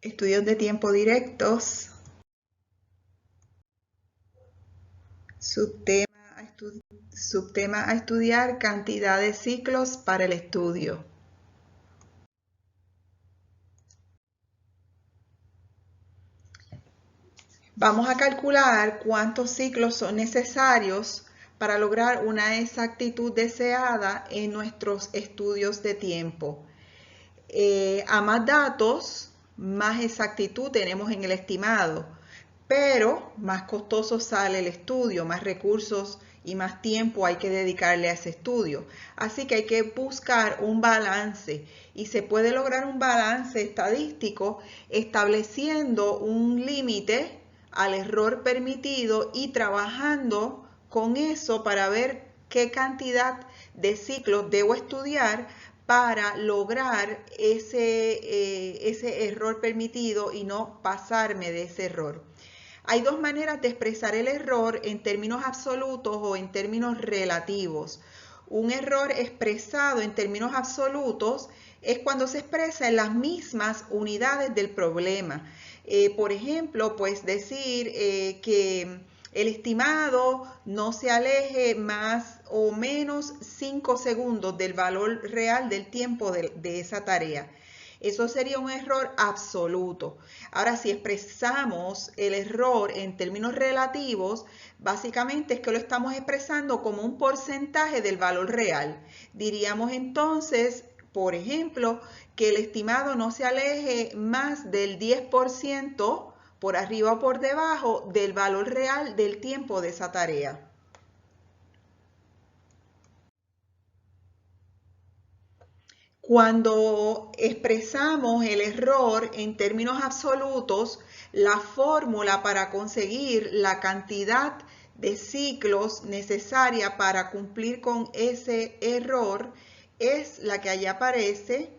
Estudios de tiempo directos. Subtema a estudiar: cantidad de ciclos para el estudio. Vamos a calcular cuántos ciclos son necesarios para lograr una exactitud deseada en nuestros estudios de tiempo. A más datos, más exactitud tenemos en el estimado, pero más costoso sale el estudio, más recursos y más tiempo hay que dedicarle a ese estudio. Así que hay que buscar un balance y se puede lograr un balance estadístico estableciendo un límite al error permitido y trabajando con eso para ver qué cantidad de ciclos debo estudiar para lograr ese error permitido y no pasarme de ese error. Hay dos maneras de expresar el error: en términos absolutos o en términos relativos. Un error expresado en términos absolutos es cuando se expresa en las mismas unidades del problema. Por ejemplo, pues decir que el estimado no se aleje más o menos 5 segundos del valor real del tiempo de esa tarea. Eso sería un error absoluto. Ahora, si expresamos el error en términos relativos, básicamente es que lo estamos expresando como un porcentaje del valor real. Diríamos entonces, por ejemplo, que el estimado no se aleje más del 10% por arriba o por debajo del valor real del tiempo de esa tarea. Cuando expresamos el error en términos absolutos, la fórmula para conseguir la cantidad de ciclos necesaria para cumplir con ese error es la que allí aparece,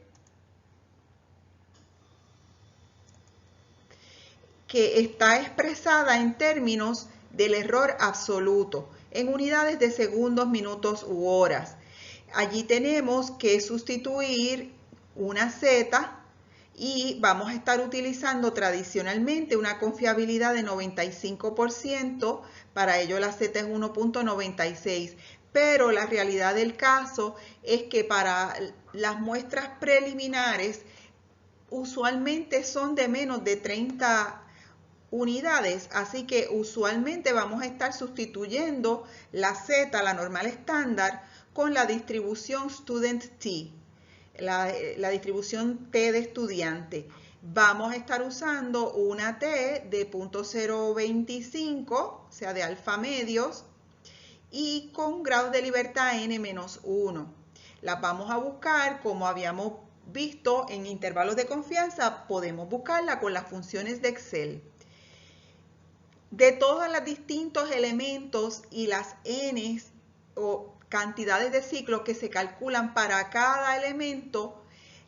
que está expresada en términos del error absoluto, en unidades de segundos, minutos u horas. Allí tenemos que sustituir una Z y vamos a estar utilizando tradicionalmente una confiabilidad de 95%, para ello la Z es 1.96, pero la realidad del caso es que para las muestras preliminares usualmente son de menos de 30 unidades, así que usualmente vamos a estar sustituyendo la Z, la normal estándar, con la distribución Student T, la distribución T de estudiante. Vamos a estar usando una T de 0.025, o sea, de alfa medios, y con grados de libertad n-1. Las vamos a buscar como habíamos visto en intervalos de confianza. Podemos buscarla con las funciones de Excel. De todos los distintos elementos y las n o cantidades de ciclos que se calculan para cada elemento,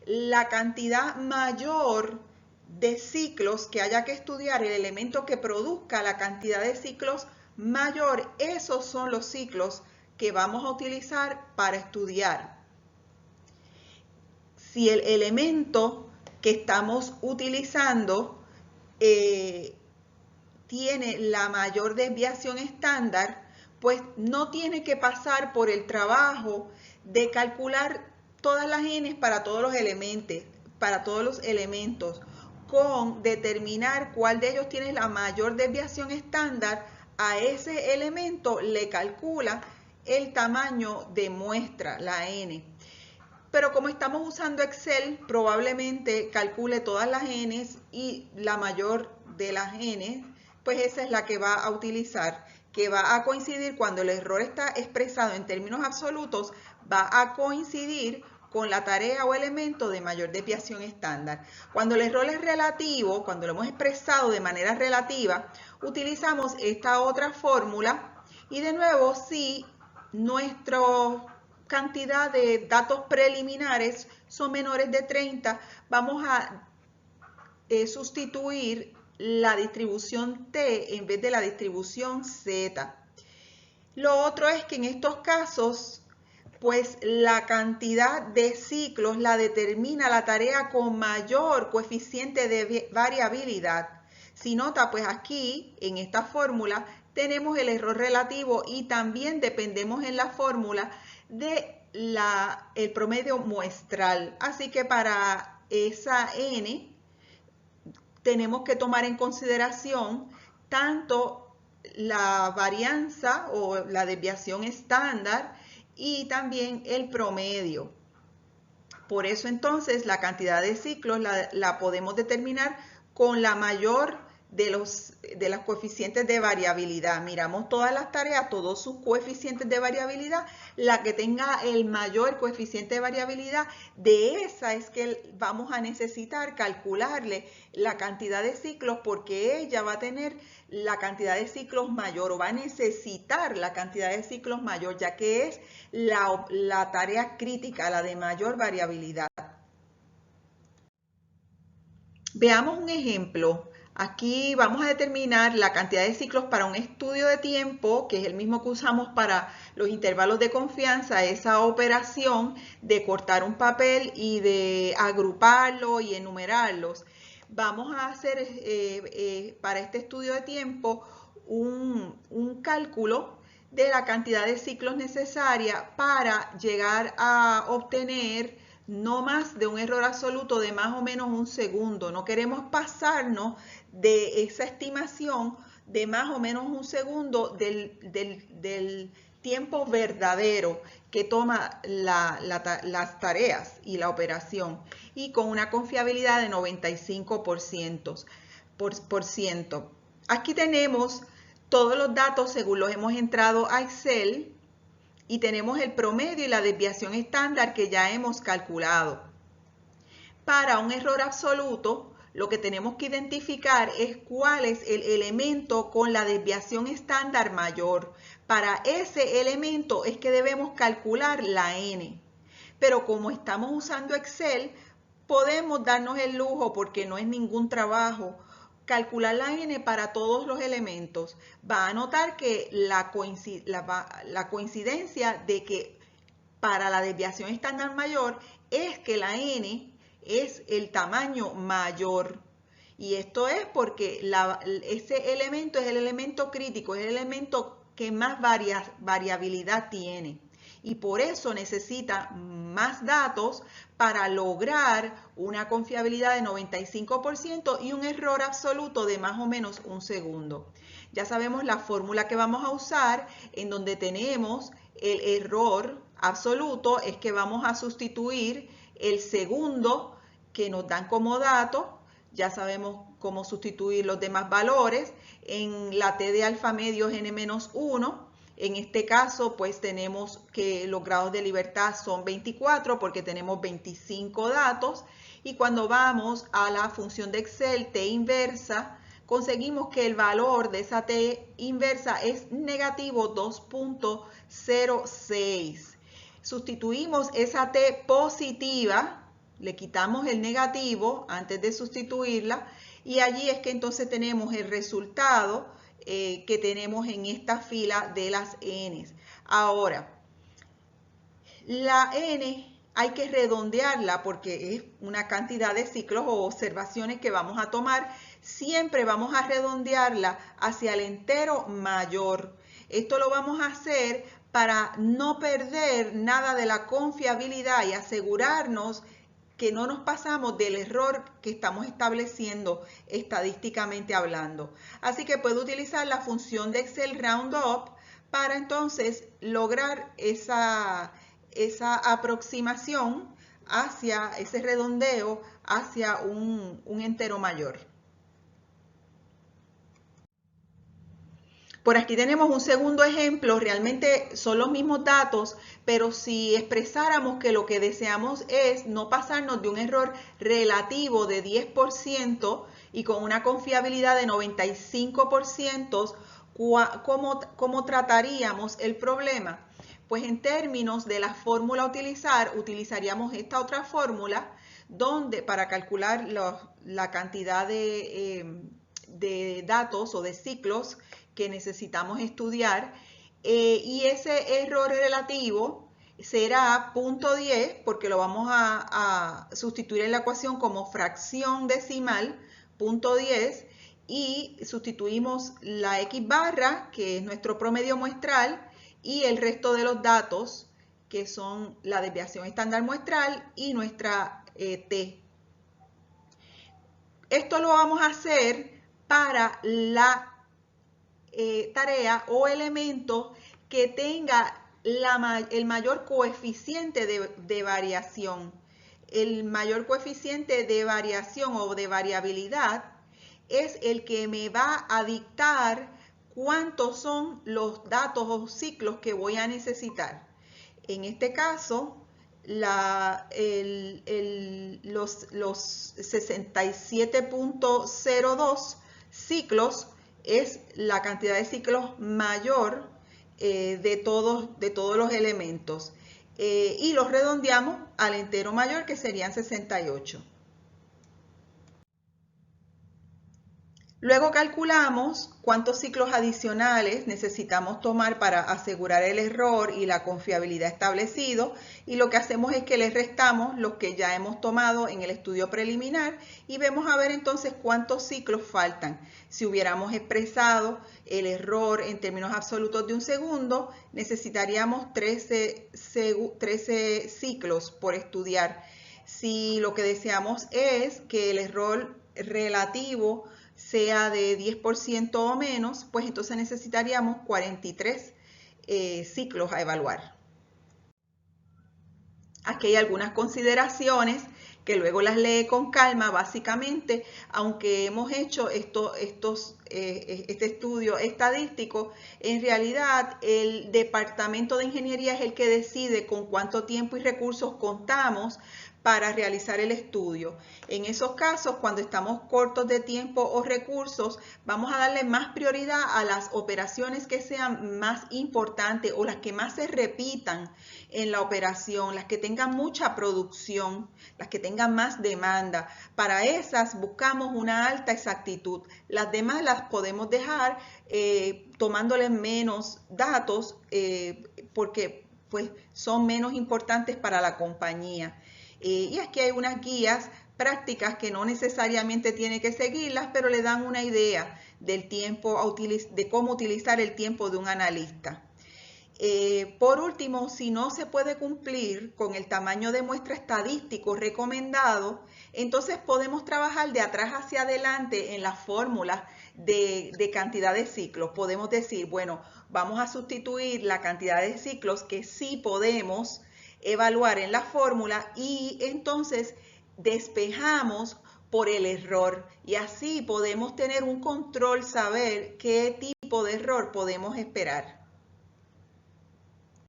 la cantidad mayor de ciclos que haya que estudiar, el elemento que produzca la cantidad de ciclos mayor, esos son los ciclos que vamos a utilizar para estudiar. Si el elemento que estamos utilizando tiene la mayor desviación estándar, pues no tiene que pasar por el trabajo de calcular todas las n para todos los elementos, con determinar cuál de ellos tiene la mayor desviación estándar. A ese elemento le calcula el tamaño de muestra, la n. Pero como estamos usando Excel, probablemente calcule todas las n y la mayor de las n, pues esa es la que va a utilizar, que va a coincidir cuando el error está expresado en términos absolutos, va a coincidir con la tarea o elemento de mayor desviación estándar. Cuando el error es relativo, cuando lo hemos expresado de manera relativa, utilizamos esta otra fórmula y de nuevo, si nuestra cantidad de datos preliminares son menores de 30, vamos a sustituir la distribución T en vez de la distribución Z. Lo otro es que en estos casos, pues la cantidad de ciclos la determina la tarea con mayor coeficiente de variabilidad. Si nota, pues aquí en esta fórmula tenemos el error relativo y también dependemos en la fórmula de el promedio muestral. Así que para esa n tenemos que tomar en consideración tanto la varianza o la desviación estándar y también el promedio. Por eso entonces la cantidad de ciclos la podemos determinar con la mayor de las coeficientes de variabilidad. Miramos todas las tareas, todos sus coeficientes de variabilidad, la que tenga el mayor coeficiente de variabilidad, de esa es que vamos a necesitar calcularle la cantidad de ciclos porque ella va a tener la cantidad de ciclos mayor o va a necesitar la cantidad de ciclos mayor, ya que es la tarea crítica, la de mayor variabilidad. Veamos un ejemplo. Aquí vamos a determinar la cantidad de ciclos para un estudio de tiempo, que es el mismo que usamos para los intervalos de confianza, esa operación de cortar un papel y de agruparlo y enumerarlos. Vamos a hacer para este estudio de tiempo un cálculo de la cantidad de ciclos necesaria para llegar a obtener no más de un error absoluto de más o menos un segundo. No queremos pasarnos de esa estimación de más o menos un segundo del tiempo verdadero que toma las tareas y la operación, y con una confiabilidad de 95%. Aquí tenemos todos los datos según los hemos entrado a Excel y tenemos el promedio y la desviación estándar que ya hemos calculado. Para un error absoluto, lo que tenemos que identificar es cuál es el elemento con la desviación estándar mayor. Para ese elemento es que debemos calcular la n. Pero como estamos usando Excel, podemos darnos el lujo, porque no es ningún trabajo, calcular la n para todos los elementos. Va a notar que la coincidencia de que para la desviación estándar mayor es que la n es el tamaño mayor. Y esto es porque ese elemento es el elemento crítico, es el elemento que más variabilidad tiene. Y por eso necesita más datos para lograr una confiabilidad de 95% y un error absoluto de más o menos un segundo. Ya sabemos la fórmula que vamos a usar, en donde tenemos el error absoluto, es que vamos a sustituir el segundo que nos dan como dato. Ya sabemos cómo sustituir los demás valores. En la t de alfa medio es n-1. En este caso, pues tenemos que los grados de libertad son 24 porque tenemos 25 datos. Y cuando vamos a la función de Excel t inversa, conseguimos que el valor de esa t inversa es negativo 2.06. Sustituimos esa t positiva, le quitamos el negativo antes de sustituirla, y allí es que entonces tenemos el resultado que tenemos en esta fila de las n's. Ahora, la n hay que redondearla porque es una cantidad de ciclos o observaciones que vamos a tomar. Siempre vamos a redondearla hacia el entero mayor. Esto lo vamos a hacer para no perder nada de la confiabilidad y asegurarnos que no nos pasamos del error que estamos estableciendo estadísticamente hablando. Así que puedo utilizar la función de Excel Roundup para entonces lograr esa aproximación hacia ese redondeo hacia un entero mayor. Por aquí tenemos un segundo ejemplo, realmente son los mismos datos, pero si expresáramos que lo que deseamos es no pasarnos de un error relativo de 10% y con una confiabilidad de 95%, ¿cómo trataríamos el problema? Pues en términos de la fórmula a utilizar, utilizaríamos esta otra fórmula donde para calcular la cantidad de datos o de ciclos que necesitamos estudiar, y ese error relativo será 0.10 porque lo vamos a sustituir en la ecuación como fracción decimal, 0.10, y sustituimos la X barra, que es nuestro promedio muestral, y el resto de los datos, que son la desviación estándar muestral y nuestra T. Esto lo vamos a hacer para la tarea o elemento que tenga el mayor coeficiente de variación. El mayor coeficiente de variación o de variabilidad es el que me va a dictar cuántos son los datos o ciclos que voy a necesitar. En este caso, los 67.02 ciclos es la cantidad de ciclos mayor de todos los elementos. Y los redondeamos al entero mayor, que serían 68. Luego calculamos cuántos ciclos adicionales necesitamos tomar para asegurar el error y la confiabilidad establecido, y lo que hacemos es que le restamos los que ya hemos tomado en el estudio preliminar y vemos a ver entonces cuántos ciclos faltan. Si hubiéramos expresado el error en términos absolutos de un segundo, necesitaríamos 13 ciclos por estudiar. Si lo que deseamos es que el error relativo sea de 10% o menos, pues entonces necesitaríamos 43 ciclos a evaluar. Aquí hay algunas consideraciones que luego las lee con calma. Básicamente, aunque hemos hecho este estudio estadístico, en realidad el Departamento de Ingeniería es el que decide con cuánto tiempo y recursos contamos para realizar el estudio. En esos casos, cuando estamos cortos de tiempo o recursos, vamos a darle más prioridad a las operaciones que sean más importantes o las que más se repitan en la operación, las que tengan mucha producción, las que tengan más demanda. Para esas buscamos una alta exactitud. Las demás las podemos dejar tomándoles menos datos porque pues, son menos importantes para la compañía. Y aquí hay unas guías prácticas que no necesariamente tiene que seguirlas, pero le dan una idea del tiempo de cómo utilizar el tiempo de un analista. Por último, si no se puede cumplir con el tamaño de muestra estadístico recomendado, entonces podemos trabajar de atrás hacia adelante en la fórmula de cantidad de ciclos. Podemos decir, bueno, vamos a sustituir la cantidad de ciclos que sí podemos evaluar en la fórmula y entonces despejamos por el error y así podemos tener un control, saber qué tipo de error podemos esperar.